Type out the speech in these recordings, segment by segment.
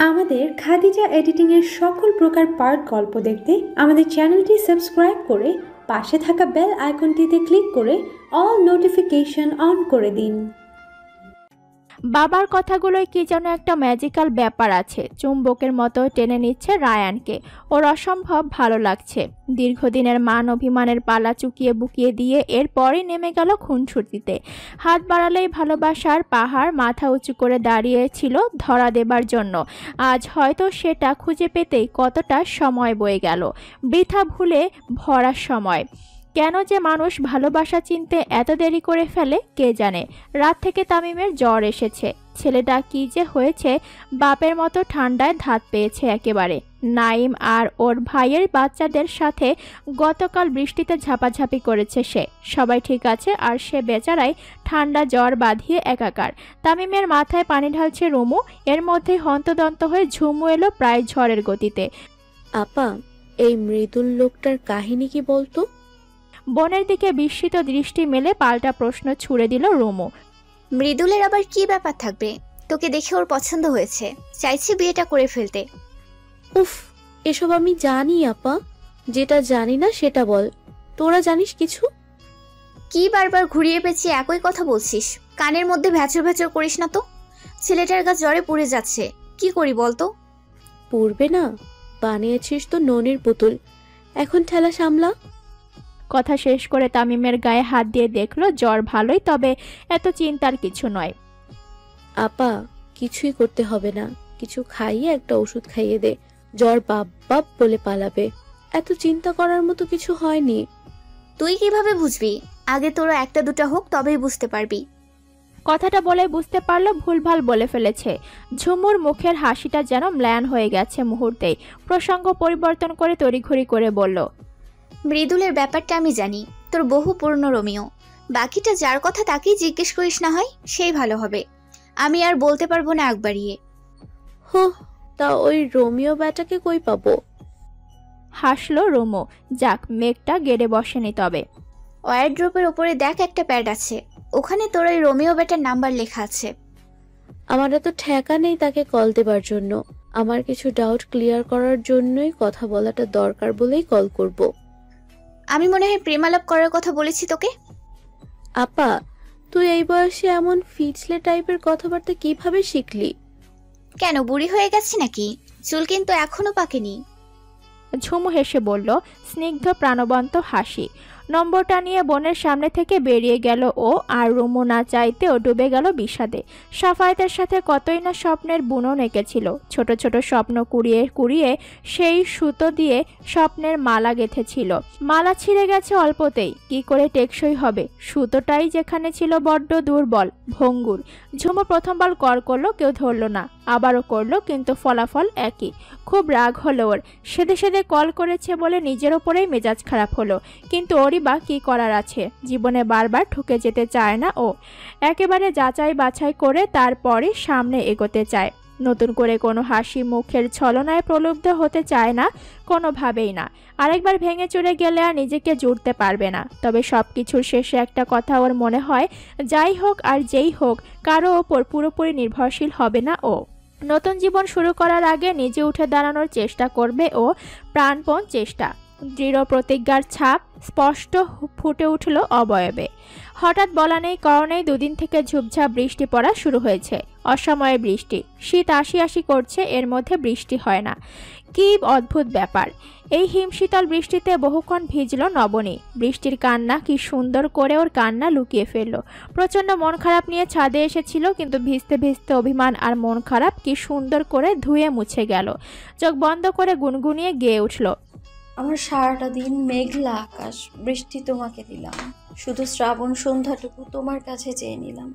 আমাদের খাদিজা এডিটিং এর সকল প্রকার পার্ট গল্প দেখতে আমাদের চ্যানেলটি সাবস্ক্রাইব করে পাশে থাকা বেল আইকনটিতে ক্লিক করে অল নোটিফিকেশন অন করে দিন। বাবার কথাগুলোয় কি যেন একটা ম্যাজিক্যাল ব্যাপার আছে, চুম্বকের মতো টেনে নিচ্ছে রায়ানকে। ওর অসম্ভব ভালো লাগছে। দীর্ঘদিনের মান অভিমানের পালা চুকিয়ে বুকিয়ে দিয়ে এরপরই নেমে গেল খুনসুটিতে। হাত বাড়ালেই ভালোবাসার পাহাড় মাথা উঁচু করে দাঁড়িয়েছিল ধরা দেবার জন্য। আজ হয়তো সেটা খুঁজে পেতেই কতটা সময় বয়ে গেল, বৃথা ভুলে ভরা সময়। কেন যে মানুষ ভালোবাসা চিনতে এত দেরি করে ফেলে কে জানে। রাত থেকে তামিমের জ্বর এসেছে। ছেলেটা কি যে হয়েছে, বাপের মতো ঠান্ডায় ধাত পেয়েছে একেবারে। নাইম আর ওর ভাইয়ের বাচ্চাদের সাথে গতকাল বৃষ্টিতে ঝাপাঝাপি করেছে সে। সবাই ঠিক আছে, আর সে বেচারাই ঠান্ডা জ্বর বাঁধিয়ে একাকার। তামিমের মাথায় পানি ঢালছে রুমু। এর মধ্যে হন্তদন্ত হয়ে ঝুমু এলো প্রায় ঝড়ের গতিতে। আপা, এই মৃদুল লোকটার কাহিনী কি বলতো? বোনের দিকে বিস্মিত দৃষ্টি মেলে পাল্টা প্রশ্ন ছুড়ে দিল রুমু। মৃদুলের আবার কি ব্যাপার থাকবে? তোকে দেখে ওর পছন্দ হয়েছে, চাইছি বিয়েটা করে ফেলতে। উফ, এসব আমি জানি আপা। যেটা জানি না সেটা বল। তোরা জানিস কিছু? কি বারবার ঘুরিয়ে পেঁচিয়ে একই কথা বলছিস? কানের মধ্যে ভ্যাচর ভ্যাচর করিস না তো। ছেলেটার গা জ্বরে পুড়ে যাচ্ছে, কি করি বলতো? পড়বে না? বানিয়েছিস তো ননির পুতুল, এখন ঠেলা সামলা। কথা শেষ করে তামিমের গায়ে হাত দিয়ে দেখলো জ্বর ভালোই, তবে এত চিন্তার কিছু নয়। আপা, কিছুই করতে হবে না, কিছু খাইয়ে একটা ওষুধ খাইয়ে দে, জ্বর বাপ বাপ বলে পালাবে। এত চিন্তা করার মতো কিছু হয়নি। তুই কিভাবে বুঝবি? আগে তোরা একটা দুটা হোক, তবেই বুঝতে পারবি। কথাটা বলে বুঝতে পারলো ভুলভাল বলে ফেলেছে। ঝুমুর মুখের হাসিটা যেন ম্লান হয়ে গেছে মুহূর্তেই। প্রসঙ্গ পরিবর্তন করে তড়িঘড়ি করে বলল, মৃদুলের ব্যাপারটা আমি জানি, তোর বহু পুরনো রোমিও। বাকিটা যার কথা তাকেই জিজ্ঞেস করিস না হয়, সেই ভালো হবে। আমি আর বলতে পারবো না আগ বাড়িয়ে। হো, তা ওই রোমিও ব্যাটাকে কই পাবো? হাসলো রুমু। যাক, মেঘটা গেড়ে বসেনি তবে। ওয়ারড্রোপের ওপরে দেখ, একটা প্যাড আছে, ওখানে তোর ওই রোমিও ব্যাটার নাম্বার লেখা আছে। আমার এত ঠেকা নেই তাকে কল দেবার জন্য। আমার কিছু ডাউট ক্লিয়ার করার জন্যই কথা বলাটা দরকার বলেই কল করব। আমি মনে হয় প্রেমালাপ করার কথা বলেছি তোকে। আপা, তুই এই বয়সে এমন ফিচলে টাইপের কথাবার্তা কিভাবে শিখলি? কেন, বুড়ি হয়ে গেছি নাকি? চুল কিন্তু এখনো পাকেনি। ঝুমু হেসে বলল, স্নিগ্ধ প্রাণবন্ত হাসি। নম্বরটা নিয়ে বোনের সামনে থেকে বেরিয়ে গেল ও। আর রুমু না চাইতেও ডুবে গেল বিষাদে। সাফায়েতের সাথে কতই না স্বপ্নের বুনন এঁকেছিল। ছোট ছোট স্বপ্ন কুড়িয়ে কুড়িয়ে সেই সুতো দিয়ে স্বপ্নের মালা গেঁথেছিল। মালা ছিঁড়ে গেছে অল্পতেই, কি করে টেকসই হবে? সুতোটাই যেখানে ছিল বড্ড দুর্বল, ভঙ্গুর। ঝুমু প্রথমবার কল করলো, কেউ ধরলো না। আবারও করলো, কিন্তু ফলাফল একই। খুব রাগ হলো ওর। সেদে সেদে কল করেছে বলে নিজের ওপরেই মেজাজ খারাপ হলো। কিন্তু ওরই বা কি করার আছে? জীবনে বারবার ঠকে যেতে চায় না ও। একেবারে যাচাই বাছাই করে তারপরই সামনে এগোতে চায়। নতুন করে কোনো হাসি মুখের ছলনায় প্রলুব্ধ হতে চায় না, কোনোভাবেই না। আরেকবার ভেঙে চুরে গেলে আর নিজেকে জুড়তে পারবে না। তবে সবকিছুর শেষে একটা কথা ওর মনে হয়, যাই হোক আর যেই হোক, কারো ওপর পুরোপুরি নির্ভরশীল হবে না ও। নতুন জীবন শুরু করার আগে নিজে উঠে দাঁড়ানোর চেষ্টা করবে ও, প্রাণপণ চেষ্টা। দৃঢ় প্রতিজ্ঞার ছাপ স্পষ্ট ফুটে উঠল অবয়বে। হঠাৎ বলা নেই কারণেই দুদিন থেকে ঝুপঝাপ বৃষ্টি পড়া শুরু হয়েছে। অসময়ে বৃষ্টি। শীত আসি আসি করছে, এর মধ্যে বৃষ্টি হয় না। কি অদ্ভুত ব্যাপার! এই হিমশীতল বৃষ্টিতে বহুক্ষণ ভিজল নবনী। বৃষ্টির কান্না কি সুন্দর করে ওর কান্না লুকিয়ে ফেলল। প্রচণ্ড মন খারাপ নিয়ে ছাদে এসেছিল, কিন্তু ভিজতে ভিজতে অভিমান আর মন খারাপ কি সুন্দর করে ধুয়ে মুছে গেল। চোখ বন্ধ করে গুনগুনিয়ে গেয়ে উঠল, আমার সারাটা দিন মেঘলা আকাশ, বৃষ্টি তোমাকে দিলাম, শুধু শ্রাবণ সন্ধ্যাটুকু তোমার কাছে চেয়ে নিলাম।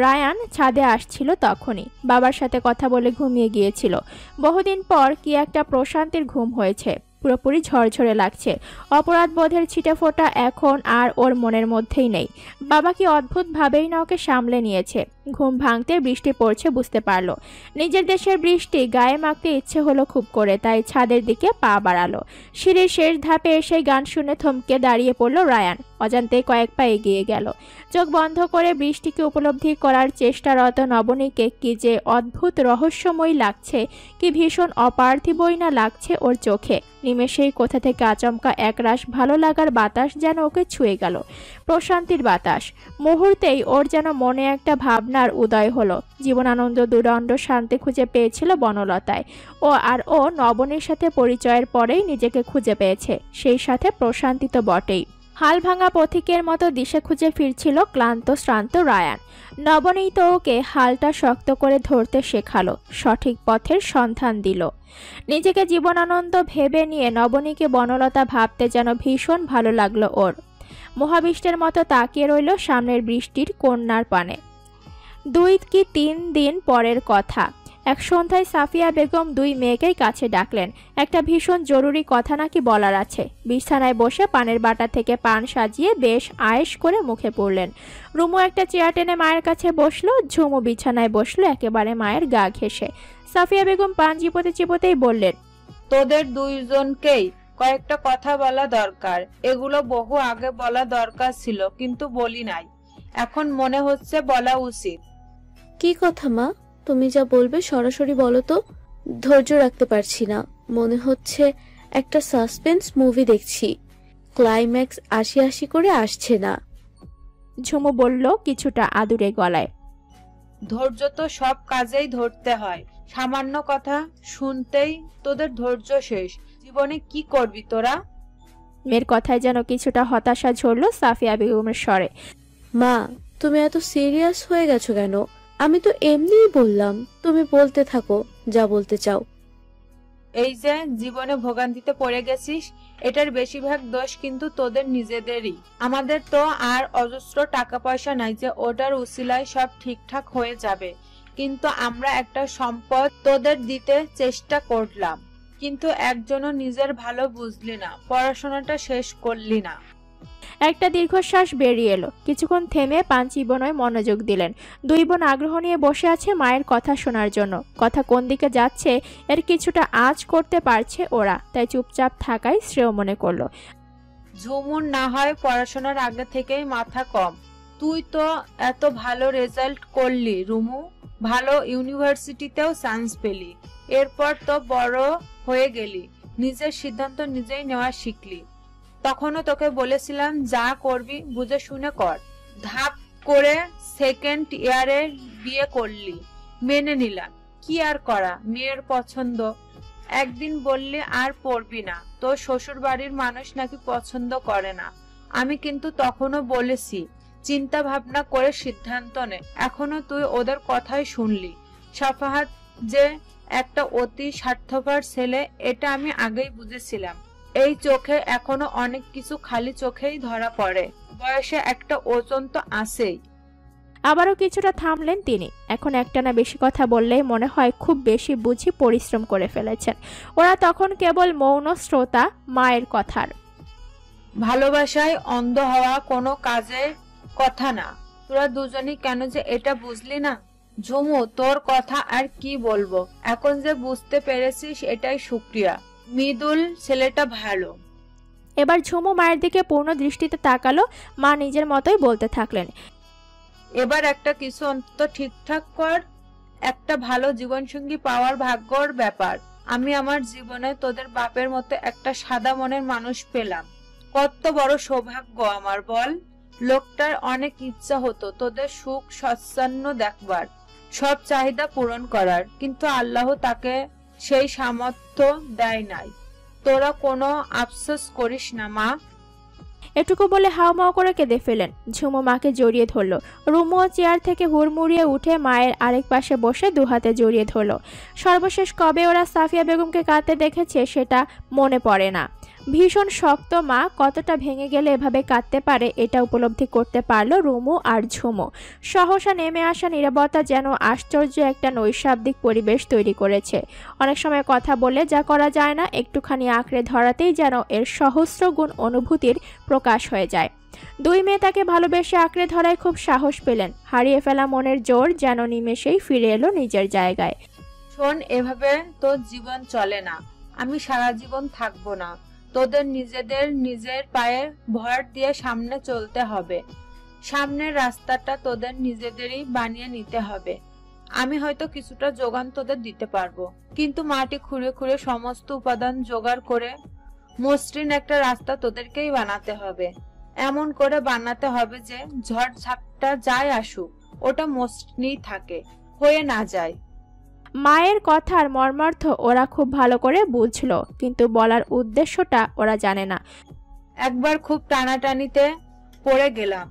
রায়ান ছাদে আসছিল তখনই। বাবার সাথে কথা বলে ঘুমিয়ে গিয়েছিল। বহুদিন পর কি একটা প্রশান্তির ঘুম হয়েছে। পুরোপুরি ঝরঝরে লাগছে। অপরাধ বোধের ছিটেফোঁটা এখন আর ওর মনের মধ্যেই নেই। বাবা কি অদ্ভুতভাবেই না ওকে সামলে নিয়েছে। ঘুম ভাঙতে বৃষ্টি পড়ছে বুঝতে পারলো। নিজের দেশের বৃষ্টি গায়ে মাখতে ইচ্ছে হলো খুব করে, তাই ছাদের দিকে পা বাড়ালো। সিঁড়ির শেষ ধাপে এসে গান শুনে থমকে দাঁড়িয়ে পড়ল রায়ান। অজান্তে কয়েক পা এগিয়ে গেল। চোখ বন্ধ করে বৃষ্টিকে উপলব্ধি করার চেষ্টারত নবনীকে কি যে অদ্ভুত রহস্যময় লাগছে, কি ভীষণ অপার্থিবই না লাগছে ওর চোখে। নিমেষেই কোথা থেকে আচমকা একরাশ ভালো লাগার বাতাস যেন ওকে ছুঁয়ে গেল, প্রশান্তির বাতাস। মুহূর্তেই ওর যেন মনে একটা ভাবনার উদয় হলো। জীবনানন্দ দুদণ্ড শান্তি খুঁজে পেয়েছিল বনলতায়। ও নবনীর সাথে পরিচয়ের পরেই নিজেকে খুঁজে পেয়েছে, সেই সাথে প্রশান্তি তো বটেই। হাল ভাঙা পথিকের মতো দিশে খুঁজে ফিরছিল ক্লান্ত শ্রান্ত রায়ান। নবনী তো ওকে হালটা শক্ত করে ধরতে শেখালো, সঠিক পথের সন্ধান দিল। নিজেকে জীবনানন্দ ভেবে নিয়ে নবনীকে বনলতা ভাবতে যেন ভীষণ ভালো লাগলো ওর। মহাবিষ্টের মতো তাকিয়ে রইল সামনের বৃষ্টির কন্যার পানে। 2 কি 3 দিন পরের কথা। এক সন্ধ্যায় সাফিয়া বেগম 2 মেয়েকেই কাছে ডাকলেন। একটা ভীষণ জরুরি কথা নাকি বলার আছে। বিছানায় বসে পানের বাটা থেকে পান সাজিয়ে বেশ আয়েশ করে মুখে পড়লেন। রুমু একটা চেয়ার টেনে মায়ের কাছে বসলো। ঝুমু বিছানায় বসলো একেবারে মায়ের গা ঘেঁষে। সাফিয়া বেগম পান চিপোতে চিপোতেই বললেন, তোদের দুইজনকেই কয়েকটা কথা বলা দরকার। এগুলো বহু আগে বলা দরকার ছিল, কিন্তু বলি নাই। এখন মনে হচ্ছে বলা উচিত। কি কথা মা? তুমি যা বলবে সরাসরি বলো তো। ধৈর্য রাখতে পারছি না, মনে হচ্ছে একটা সাসপেন্স মুভি দেখছি, ক্লাইম্যাক্স আশি করে আসছে না। ঝুমু বলল কিছুটা আদুরে গলায়, ধৈর্য তো সব কাজেই ধরতে হয়। সামান্য কথা শুনতেই তোদের ধৈর্য শেষ। জীবনে কি করবি তোরা? মেয়ের কথায় যেন কিছুটা হতাশা ঝরল সাফিয়া বেগমের স্বরে। মা, তুমি এত সিরিয়াস হয়ে গেছো কেন? আমি তো এমনিই বললাম, তুমি বলতে থাকো যা বলতে চাও। এই যে জীবনে ভোগান্তিতে পড়ে গেছিস, এটার বেশিরভাগ দোষ কিন্তু তোদের নিজেদেরই। আমাদের তো আর অজস্র টাকা পয়সা নাই যে ওটার উসিলায় সব ঠিকঠাক হয়ে যাবে, কিন্তু আমরা একটা সম্পদ তোদের দিতে চেষ্টা করলাম, কিন্তু একজনও নিজের ভালো বুঝলি না, পড়াশোনাটা শেষ করলি না। একটা দীর্ঘশ্বাস বেরিয়ে এলো। কিছুক্ষণ থেমে পান চিবানোয় মনোযোগ দিলেন। 2 বোন আগ্রহ নিয়ে বসে আছে মায়ের কথা শোনার জন্য। কথা কোন দিকে যাচ্ছে এর কিছুটা আঁচ করতে পারছে ওরা, তাই চুপচাপ থাকাই শ্রেয় মনে করলো। ঝুমুর না হয় পড়াশোনার আগে থেকেই মাথা কম। তুই তো এত ভালো রেজাল্ট করলি রুমু, ভালো ইউনিভার্সিটিতেও চান্স পেলি, এরপর তো বড় হয়ে গেলি, নিজের সিদ্ধান্ত নিজেই নেওয়া শিখলি। তখনও তোকে বলেছিলাম যা করবি বুঝে শুনে কর। ধাপ করে 2nd ইয়ারে বিয়ে করলি, মেনে নিলাম, কি আর করা, মেয়ের পছন্দ। একদিন বললি আর পড়বি না, তোর শ্বশুর বাড়ির মানুষ নাকি পছন্দ করে না। আমি কিন্তু তখনও বলেছি চিন্তা ভাবনা করে সিদ্ধান্ত নে। এখনো তুই ওদের কথাই শুনলি। সাফাহাত যে একটা অতি স্বার্থপর ছেলে এটা আমি আগেই বুঝেছিলাম। এই চোখে এখনো অনেক কিছু খালি চোখেই ধরা পড়ে। বয়সে একটা ওজন তো আছেই। আবারও কিছুটা থামলেন তিনি। এখন একটানা বেশি কথা বললেই মনে হয় খুব বেশি বুঝি পরিশ্রম করে ফেলেছেন। ওরা তখন কেবল মৌন শ্রোতা মায়ের কথার। ভালোবাসায় অন্ধ হওয়া কোনো কাজের কথা না। তোরা দুজনই কেন যে এটা বুঝলি না? ঝুমু, তোর কথা আর কি বলবো, এখন যে বুঝতে পেরেছিস এটাই শুক্রিয়া। মৃদুল ছেলেটা ভালো। এবার ঝুমু মায়ের দিকে পূর্ণ দৃষ্টিতে তাকালো। মা নিজের মতোই বলতে থাকলেন, এবার একটা কিছু অন্তত ঠিকঠাক কর। একটা ভালো জীবনসঙ্গী পাওয়ার ভাগ্যর ব্যাপার। আমি আমার জীবনে তোদের বাপের মতো একটা সাদা মনের মানুষ পেলাম। কত বড় সৌভাগ্য আমার বল। লোকটার অনেক ইচ্ছা হতো তোদের সুখ স্বচ্ছন্ন দেখবার, সব চাহিদা পূরণ করার, কিন্তু আল্লাহ তাকে সেই সামর্থ্য দেয় নাই। তোরা কোনো আফসোস করিস না মা। এটুকু বলে হাওমাও করে কেঁদে ফেলেন। ঝুমু মাকে জড়িয়ে ধরল। রুমুও চেয়ার থেকে হুড়মুড়িয়ে উঠে মায়ের আরেক পাশে বসে 2 হাতে জড়িয়ে ধরল। সর্বশেষ কবে ওরা সাফিয়া বেগমকে কাঁদতে দেখেছে সেটা মনে পড়ে না। ভীষণ শক্ত মা কতটা ভেঙে গেলে এভাবে কাঁদতে পারে এটা উপলব্ধি করতে পারলো রুমু আর ঝুমু। সহসা নেমে আসা নীরবতা যেন আশ্চর্য একটা নৈশাব্দিক পরিবেশ তৈরি করেছে। অনেক সময় কথা বলে যা করা যায় না একটুখানি আঁকড়ে ধরাতেই যেন এর সহস্র গুণ অনুভূতির প্রকাশ হয়ে যায়। দুই মেয়ে তাকে ভালোবেসে আঁকড়ে ধরায় খুব সাহস পেলেন। হারিয়ে ফেলা মনের জোর যেন নিমেষেই ফিরে এলো নিজের জায়গায়। শোন, এভাবে তোর জীবন চলে না। আমি সারা জীবন থাকবো না। তোদের নিজের পায়ে ভর দিয়ে সামনে চলতে হবে। সামনের রাস্তাটা তোদের নিজেদেরই বানিয়ে নিতে হবে। আমি হয়তো কিছুটা যোগান তোদের দিতে পারবো, কিন্তু মাটি খুঁড়ে খুঁড়ে সমস্ত উপাদান জোগাড় করে মসৃণ একটা রাস্তা তোদেরকেই বানাতে হবে। এমন করে বানাতে হবে যে ঝড় ঝাপটা যাই আসুক ওটা মসৃণই থাকে, হয়ে না যায়। মায়ের কথার মর্মার্থ ওরা খুব ভালো করে বুঝলো, কিন্তু বলার উদ্দেশ্যটা ওরা জানে না। একবার খুব টানাটানিতে পড়ে গেলাম।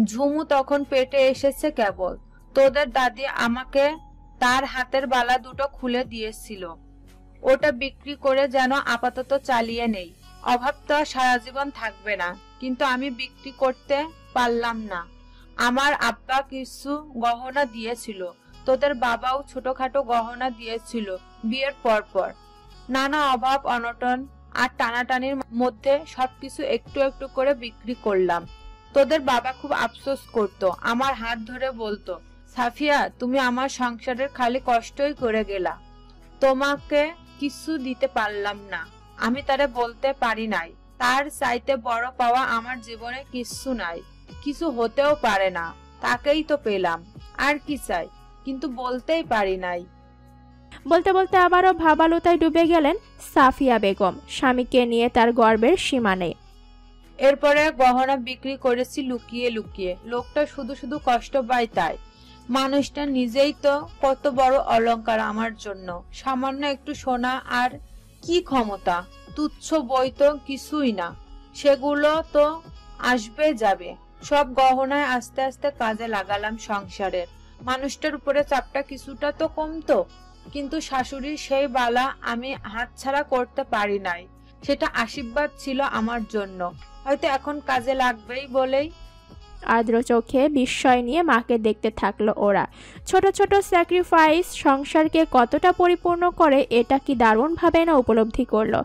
ঝুমু তখন পেটে এসেছে কেবল। তোদের দাদি আমাকে তার হাতের বালা দুটো খুলে দিয়েছিল। ওটা বিক্রি করে যেন আপাতত চালিয়ে নেই। অভাব তো সারা জীবন থাকবে না, কিন্তু আমি বিক্রি করতে পারলাম না। আমার আব্বা কিছু গহনা দিয়েছিল, তোদের বাবাও ছোটখাটো গহনা দিয়েছিল বিয়ের পর। নানা অভাব অনটন আর টানাটানির মধ্যে সবকিছু একটু একটু করে বিক্রি করলাম। তোদের বাবা খুব আফসোস করতো, আমার হাত ধরে বলতো, সাফিয়া তুমি আমার সংসারের খালি কষ্টই করে গেলা, তোমাকে কিছু দিতে পারলাম না। আমি তারে বলতে পারি নাই, তার চাইতে বড় পাওয়া আমার জীবনে কিছু নাই, কিছু হতেও পারে না। তাকেই তো পেলাম, আর কি চাই, কিন্তু বলতেই পারি নাই। বলতে বলতে আবারও ভাবালুতায় ডুবে গেলেন সাফিয়া বেগম। স্বামীকে নিয়ে তার গর্বের সীমা নেই। এরপরে গহনা বিক্রি করেছি লুকিয়ে লুকিয়ে। লোকটা শুধু শুধু কষ্ট পায় তাই। মানুষটা নিজেই তো কত বড় অলংকার আমার জন্য। সামান্য একটু সোনা আর কি ক্ষমতা, তুচ্ছ বই তো কিছুই না। সেগুলো তো আসবে যাবে। সব গহনায় আস্তে আস্তে কাজে লাগালাম সংসারের। মানুষটার উপরে চাপটা কিছুটা তো কমতো, কিন্তু শাশুড়ির সেই বালা আমি হাতছাড়া করতে পারি নাই। সেটা আশীর্বাদ ছিল আমার জন্য, হয়তো এখন কাজে লাগবেই বলেই। আর্দ্র চোখে বিস্ময় নিয়ে মাকে দেখতে থাকলো ওরা। ছোট ছোট স্যাক্রিফাইস সংসারকে কতটা পরিপূর্ণ করে এটা কি দারুণভাবে না উপলব্ধি করলো।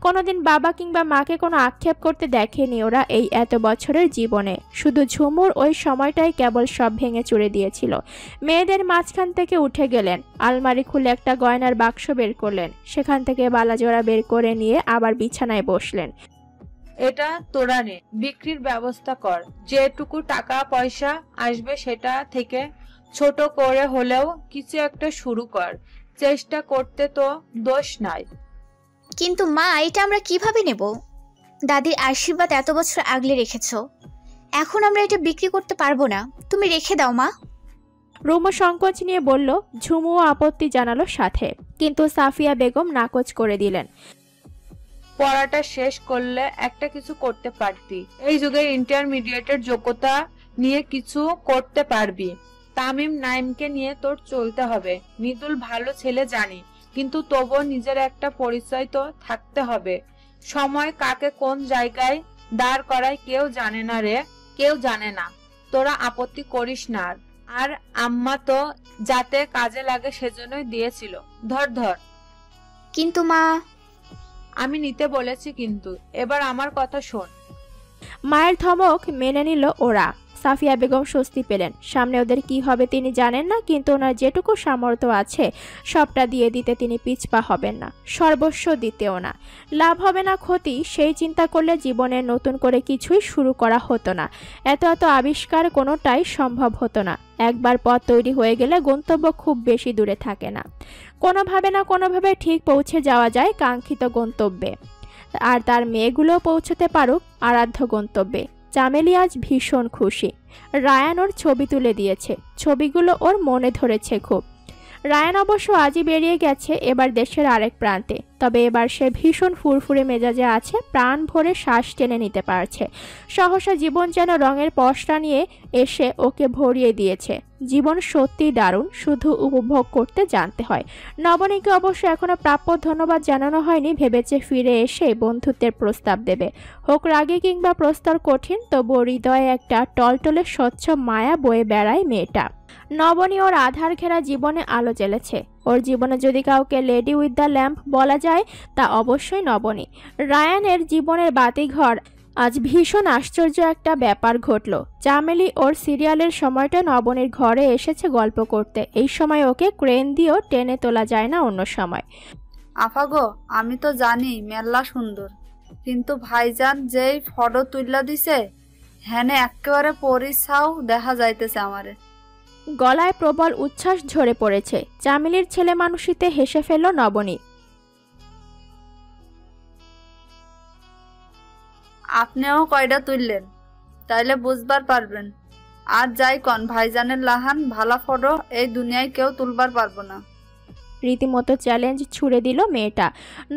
কোনোদিন বাবা কিংবা মাকে কোনো আক্ষেপ করতে দেখেনি ওরা এই এত বছরের জীবনে। শুধু ঝুমুর ওই সময়টাই কেবল সব ভেঙে চুরে দিয়েছিল। মেয়েদের মাঝখান থেকে উঠে গেলেন, আলমারি খুলে একটা গয়নার বাক্স বের করলেন, সেখান থেকে বালাজোড়া বের করে নিয়ে আবার বিছানায় বসলেন। এটা তোরা নে, বিক্রির ব্যবস্থা কর। যেটুকু টাকা পয়সা আসবে সেটা থেকে ছোট করে হলেও কিছু একটা শুরু কর। চেষ্টা করতে তো দোষ নাই। কিন্তু মা, এটা আমরা কিভাবে নেব? দাদির আশীর্বাদ এত বছর আগলে রেখেছো, এখন আমরা এটা বিক্রি করতে পারবো না। তুমি রেখে দাও মা। রুমু সংকোচ নিয়ে বলল। ঝুমুও আপত্তি জানালো সাথে, কিন্তু সাফিয়া বেগম নাকচ করে দিলেন। পড়াটা শেষ করলে একটা কিছু করতে পারতি। এই যুগে ইন্টারমিডিয়েটের যোগ্যতা নিয়ে কিছু করতে পারবি। তামিম নাইমকে নিয়ে তোর চলতে হবে। মৃদুল ভালো ছেলে জানি, কিন্তু তবুও নিজের একটা পরিচয় তো থাকতে হবে। সময় কাকে কোন জায়গায় দাঁড় করায় কেউ জানে না রে, কেউ জানে না। তোরা আপত্তি করিস না। আর আম্মা তো যাতে কাজে লাগে সেজন্যই দিয়েছিল। ধর। কিন্তু মা, আমি নিতে বলেছি, কিন্তু এবার আমার কথা শোন। মায়ের ধমক মেনে নিল ওরা। সাফিয়া বেগম স্বস্তি পেলেন। সামনে ওদের কি হবে তিনি জানেন না, কিন্তু ওনার যেটুকু সামর্থ্য আছে সবটা দিয়ে দিতে তিনি পিছপা হবেন না, সর্বস্ব দিতেও না। লাভ হবে না ক্ষতি সেই চিন্তা করলে জীবনে নতুন করে কিছুই শুরু করা হতো না। এত আবিষ্কার কোনোটাই সম্ভব হতো না। একবার পথ তৈরি হয়ে গেলে গন্তব্য খুব বেশি দূরে থাকে না। কোনোভাবে ঠিক পৌঁছে যাওয়া যায় কাঙ্ক্ষিত গন্তব্যে। আর তার মেয়েগুলো পৌঁছতে পারুক আরাধ্য গন্তব্যে। চামেলি আজ ভীষণ খুশি। রায়ান ওর ছবি তুলে দিয়েছে, ছবিগুলো ওর মনে ধরেছে খুব। রায়ান অবশ্য আজই বেরিয়ে গেছে এবার দেশের আরেক প্রান্তে। তবে এবার সে ভীষণ ফুরফুরে মেজাজে আছে, প্রাণ ভরে শ্বাস টেনে নিতে পারছে। সহসা জীবন যেন রঙের পশরা নিয়ে এসে ওকে ভরিয়ে দিয়েছে। জীবন সত্যিই দারুণ, শুধু উপভোগ করতে জানতে হয়। নবনীকে অবশ্য এখনো প্রাপ্য ধন্যবাদ জানানো হয়নি, ভেবেছে ফিরে এসে বন্ধুত্বের প্রস্তাব দেবে। হোক রাগে কিংবা প্রস্তর কঠিন, তবুও হৃদয়ে একটা টলটলে স্বচ্ছ মায়া বয়ে বেড়ায় মেয়েটা। নবনী ওর আধার ঘেরা জীবনে আলো জ্বেলেছে। ওর জীবনে যদি কাউকে লেডি উইথ দ্য ল্যাম্প বলা যায়, তা অবশ্যই নবনী। রায়ানের জীবনের বাতিঘর। আজ ভীষণ আশ্চর্য একটা ব্যাপার ঘটল। চামেলি ওর সিরিয়ালের সময়টা নবনীর ঘরে এসেছে গল্প করতে। এই সময় ওকে ক্রেন দিয়েও টেনে তোলা যায় না অন্য সময়। আফাগো, আমি তো জানি মেলা সুন্দর, কিন্তু ভাইজান যেই ফটো তুললা দিছে, হ্যানে একেবারে পরিছাও দেখা যাইতেছে আমারে। গলায় প্রবল উচ্ছ্বাস ঝরে পড়েছে। চামেলির ছেলে মানুষিতে হেসে ফেলল নবনী। আপনিও কয়টা তুললেন, তাইলে বুঝবার পারবেন। আর যাই কন, ভাইজানের লাহান ভালা ফটো এই দুনিয়ায় কেউ তুলবার পারবো না। রীতিমতো চ্যালেঞ্জ ছুড়ে দিল মেয়েটা।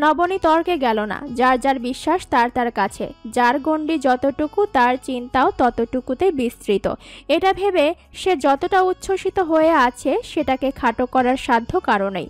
নবনী তর্কে গেল না। যার যার বিশ্বাস তার তার কাছে, যার গণ্ডি যতটুকু তার চিন্তাও ততটুকুতেই বিস্তৃত। এটা ভেবে সে যতটা উচ্ছ্বসিত হয়ে আছে, সেটাকে খাটো করার সাধ্য কারণেই।